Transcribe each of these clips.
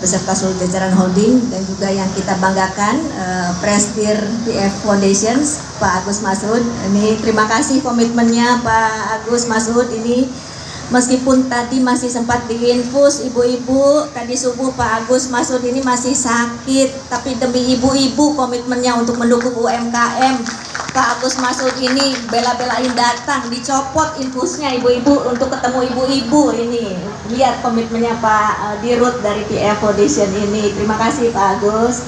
beserta seluruh jajaran holding dan juga yang kita banggakan Presidir PF Foundations Pak Agus Masud. Ini terima kasih komitmennya Pak Agus Masud ini. Meskipun tadi masih sempat diinfus ibu-ibu, tadi subuh Pak Agus Masud ini masih sakit, tapi demi ibu-ibu komitmennya untuk mendukung UMKM, Pak Agus Masud ini bela-belain datang, dicopot infusnya ibu-ibu untuk ketemu ibu-ibu ini. Lihat komitmennya Pak Dirut dari PF Foundation ini. Terima kasih Pak Agus.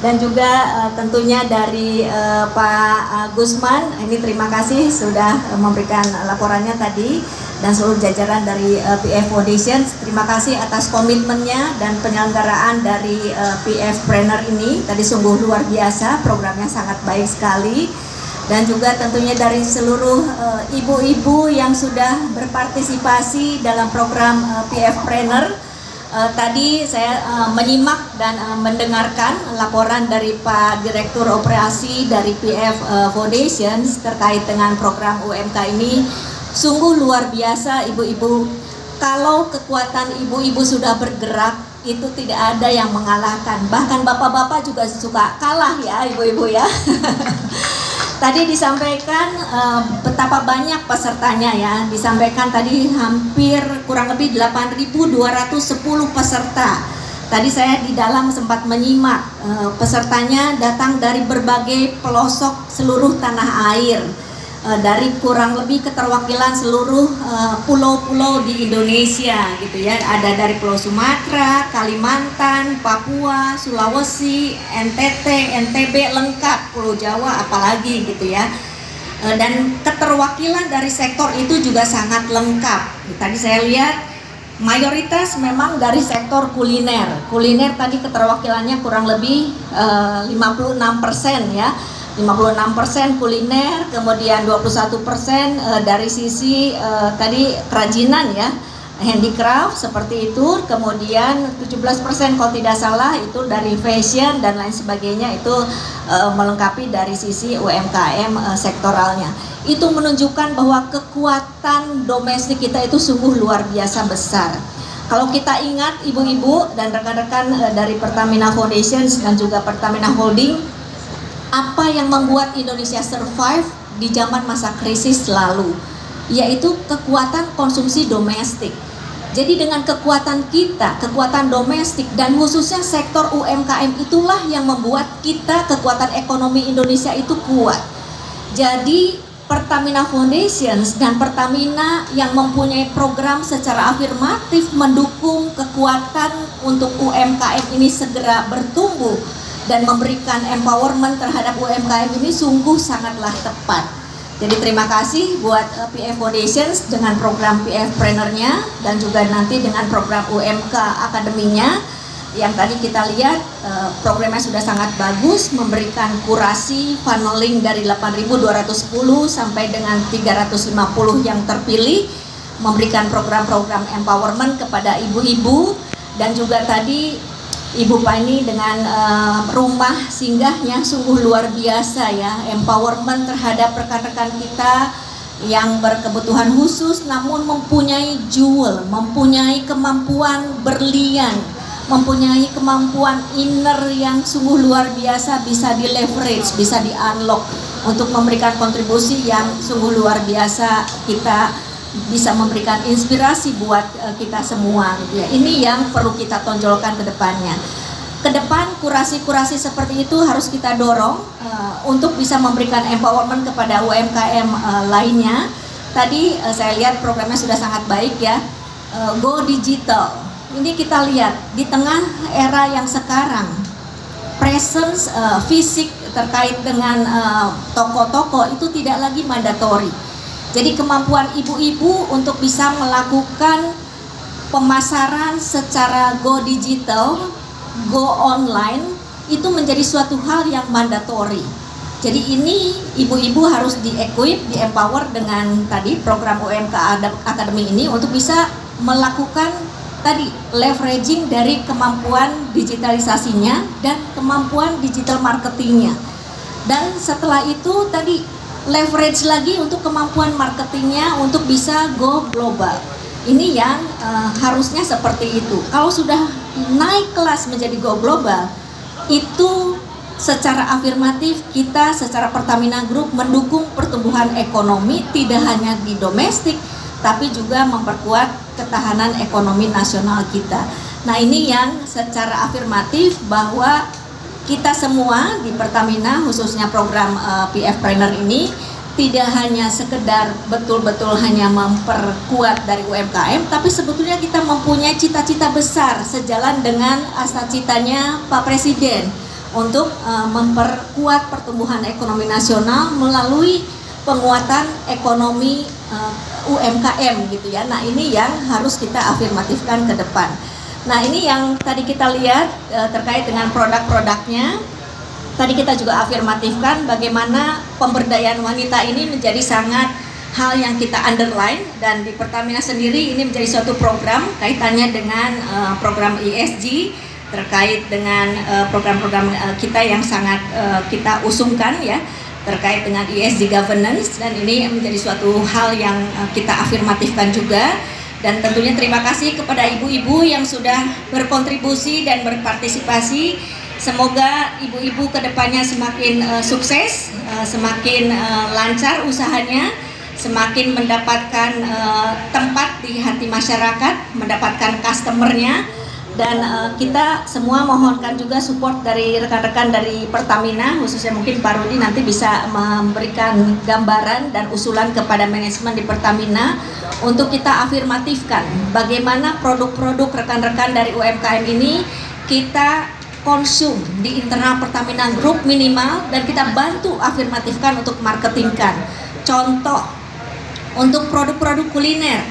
Dan juga tentunya dari Pak Gusman, ini terima kasih sudah memberikan laporannya tadi, dan seluruh jajaran dari PF Foundation, terima kasih atas komitmennya dan penyelenggaraan dari PF Planner ini. Tadi sungguh luar biasa, programnya sangat baik sekali. Dan juga tentunya dari seluruh ibu-ibu yang sudah berpartisipasi dalam program PF Planner. Tadi saya menyimak dan mendengarkan laporan dari Pak Direktur Operasi dari PF Foundation terkait dengan program UMK ini. Sungguh luar biasa ibu-ibu. Kalau kekuatan ibu-ibu sudah bergerak, itu tidak ada yang mengalahkan. Bahkan bapak-bapak juga suka kalah ya ibu-ibu ya. Tadi disampaikan betapa banyak pesertanya ya. Disampaikan tadi hampir kurang lebih 8.210 peserta. Tadi saya di dalam sempat menyimak pesertanya datang dari berbagai pelosok seluruh tanah air. Dari kurang lebih keterwakilan seluruh pulau-pulau di Indonesia gitu ya. Ada dari Pulau Sumatera, Kalimantan, Papua, Sulawesi, NTT, NTB lengkap, Pulau Jawa apalagi gitu ya. Dan keterwakilan dari sektor itu juga sangat lengkap. Tadi saya lihat mayoritas memang dari sektor kuliner. Kuliner tadi keterwakilannya kurang lebih 56% ya. 56% kuliner, kemudian 21% dari sisi tadi kerajinan ya, handicraft seperti itu, kemudian 17% kalau tidak salah itu dari fashion dan lain sebagainya, itu melengkapi dari sisi UMKM sektoralnya. Itu menunjukkan bahwa kekuatan domestik kita itu sungguh luar biasa besar. Kalau kita ingat ibu-ibu dan rekan-rekan dari Pertamina Foundation dan juga Pertamina Holding, apa yang membuat Indonesia survive di zaman masa krisis lalu, yaitu kekuatan konsumsi domestik. Jadi dengan kekuatan kita, kekuatan domestik dan khususnya sektor UMKM itulah yang membuat kita, kekuatan ekonomi Indonesia itu kuat. Jadi Pertamina Foundation dan Pertamina yang mempunyai program secara afirmatif mendukung kekuatan untuk UMKM ini segera bertumbuh dan memberikan empowerment terhadap UMKM ini sungguh sangatlah tepat. Jadi terima kasih buat PF Foundation dengan program PF Planner-nya dan juga nanti dengan program UMK Akademinya yang tadi kita lihat programnya sudah sangat bagus, memberikan kurasi funneling dari 8.210 sampai dengan 350 yang terpilih, memberikan program-program empowerment kepada ibu-ibu dan juga tadi Ibu Pani dengan rumah singgahnya sungguh luar biasa ya, empowerment terhadap rekan-rekan kita yang berkebutuhan khusus namun mempunyai jewel, mempunyai kemampuan berlian, mempunyai kemampuan inner yang sungguh luar biasa, bisa di leverage, bisa di unlock untuk memberikan kontribusi yang sungguh luar biasa. Kita bisa memberikan inspirasi buat kita semua gitu ya. Ini yang perlu kita tonjolkan ke depannya. Ke depan kurasi-kurasi seperti itu harus kita dorong untuk bisa memberikan empowerment kepada UMKM lainnya. Tadi saya lihat programnya sudah sangat baik ya. Go digital. Ini kita lihat di tengah era yang sekarang, presence fisik terkait dengan toko-toko itu tidak lagi mandatory. Jadi kemampuan ibu-ibu untuk bisa melakukan pemasaran secara go digital, go online, itu menjadi suatu hal yang mandatory. Jadi ini ibu-ibu harus di-equip, di-empower dengan tadi program UMK Academy ini untuk bisa melakukan tadi leveraging dari kemampuan digitalisasinya dan kemampuan digital marketingnya. Dan setelah itu tadi leverage lagi untuk kemampuan marketingnya untuk bisa go global. Ini yang harusnya seperti itu. Kalau sudah naik kelas menjadi go global, itu secara afirmatif kita secara Pertamina Group mendukung pertumbuhan ekonomi tidak hanya di domestik tapi juga memperkuat ketahanan ekonomi nasional kita. Nah, ini yang secara afirmatif bahwa kita semua di Pertamina khususnya program PF Trainer ini tidak hanya sekedar betul-betul hanya memperkuat dari UMKM, tapi sebetulnya kita mempunyai cita-cita besar sejalan dengan cita-citanya Pak Presiden untuk memperkuat pertumbuhan ekonomi nasional melalui penguatan ekonomi UMKM gitu ya. Nah, ini yang harus kita afirmatifkan ke depan. Nah, ini yang tadi kita lihat terkait dengan produk-produknya. Tadi kita juga afirmatifkan bagaimana pemberdayaan wanita ini menjadi sangat hal yang kita underline, dan di Pertamina sendiri ini menjadi suatu program kaitannya dengan program ESG terkait dengan program-program kita yang sangat kita usungkan ya terkait dengan ESG governance, dan ini menjadi suatu hal yang kita afirmatifkan juga. Dan tentunya terima kasih kepada ibu-ibu yang sudah berkontribusi dan berpartisipasi. Semoga ibu-ibu kedepannya semakin sukses, semakin lancar usahanya, semakin mendapatkan tempat di hati masyarakat, mendapatkan customernya. Dan kita semua mohonkan juga support dari rekan-rekan dari Pertamina, khususnya mungkin Pak Rudi nanti bisa memberikan gambaran dan usulan kepada manajemen di Pertamina untuk kita afirmatifkan bagaimana produk-produk rekan-rekan dari UMKM ini kita konsum di internal Pertamina Group minimal, dan kita bantu afirmatifkan untuk marketingkan. Contoh, untuk produk-produk kuliner,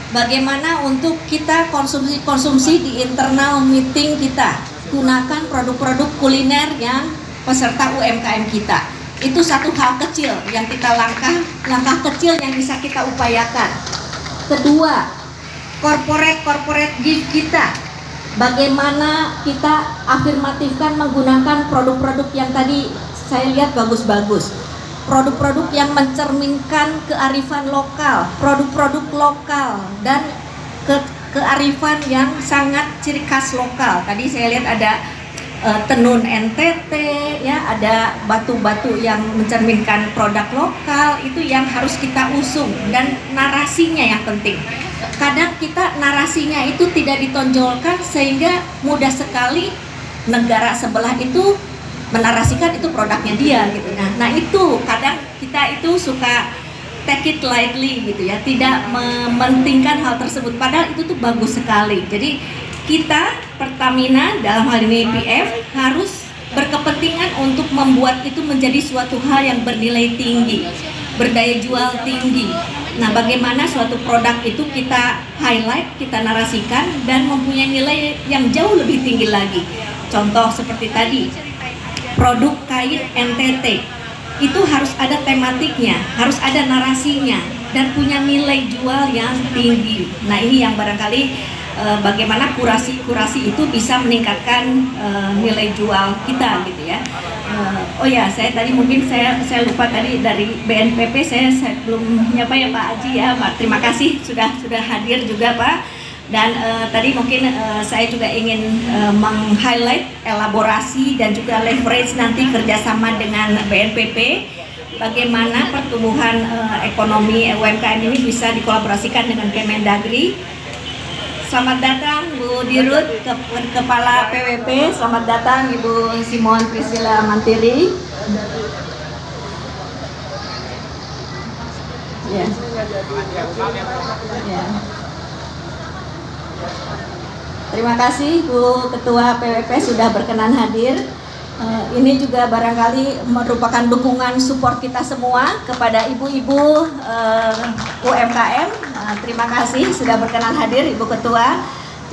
bagaimana untuk kita konsumsi di internal meeting kita, gunakan produk-produk kuliner yang peserta UMKM kita. Itu satu hal kecil yang kita langkah kecil yang bisa kita upayakan. Kedua, corporate gift kita, bagaimana kita afirmatifkan menggunakan produk-produk yang tadi saya lihat bagus-bagus, produk-produk yang mencerminkan kearifan lokal, produk-produk lokal dan kearifan yang sangat ciri khas lokal. Tadi saya lihat ada tenun NTT ya, ada batu-batu yang mencerminkan produk lokal, itu yang harus kita usung, dan narasinya yang penting. Kadang kita narasinya itu tidak ditonjolkan sehingga mudah sekali negara sebelah itu menarasikan itu produknya dia gitu. Nah itu kadang kita itu suka take it lightly gitu ya, tidak mementingkan hal tersebut, padahal itu tuh bagus sekali. Jadi kita Pertamina dalam hal ini PF harus berkepentingan untuk membuat itu menjadi suatu hal yang bernilai tinggi, berdaya jual tinggi. Nah, bagaimana suatu produk itu kita highlight, kita narasikan dan mempunyai nilai yang jauh lebih tinggi lagi. Contoh seperti tadi, produk kain NTT itu harus ada tematiknya, harus ada narasinya, dan punya nilai jual yang tinggi. Nah, ini yang barangkali bagaimana kurasi itu bisa meningkatkan nilai jual kita gitu ya. Oh ya, saya tadi mungkin saya lupa tadi dari BNPP saya belum nyapa ya Pak Aji ya, Pak. Terima kasih sudah hadir juga Pak. Dan tadi mungkin saya juga ingin meng-highlight elaborasi dan juga leverage nanti kerjasama dengan BNPP, bagaimana pertumbuhan ekonomi UMKM ini bisa dikolaborasikan dengan Kemendagri. Selamat datang Bu Dirut, Kepala PWP. Selamat datang Ibu Simon Priscilla Mantiri. Ya. Ya. Terima kasih Bu Ketua PWP sudah berkenan hadir. Ini juga barangkali merupakan dukungan support kita semua kepada ibu-ibu UMKM. Terima kasih sudah berkenan hadir Ibu Ketua.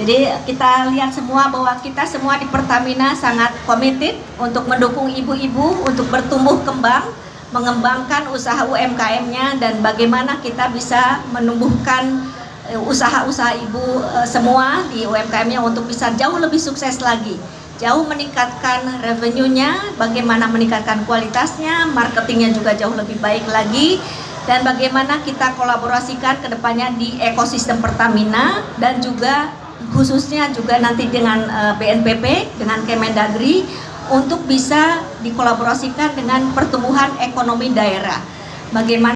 Jadi kita lihat semua bahwa kita semua di Pertamina sangat committed untuk mendukung ibu-ibu untuk bertumbuh kembang, mengembangkan usaha UMKM-nya, dan bagaimana kita bisa menumbuhkan usaha-usaha ibu semua di UMKM-nya untuk bisa jauh lebih sukses lagi, jauh meningkatkan revenue-nya, bagaimana meningkatkan kualitasnya, marketingnya juga jauh lebih baik lagi, dan bagaimana kita kolaborasikan ke depannya di ekosistem Pertamina dan juga khususnya juga nanti dengan BNPB, dengan Kemendagri, untuk bisa dikolaborasikan dengan pertumbuhan ekonomi daerah. Bagaimana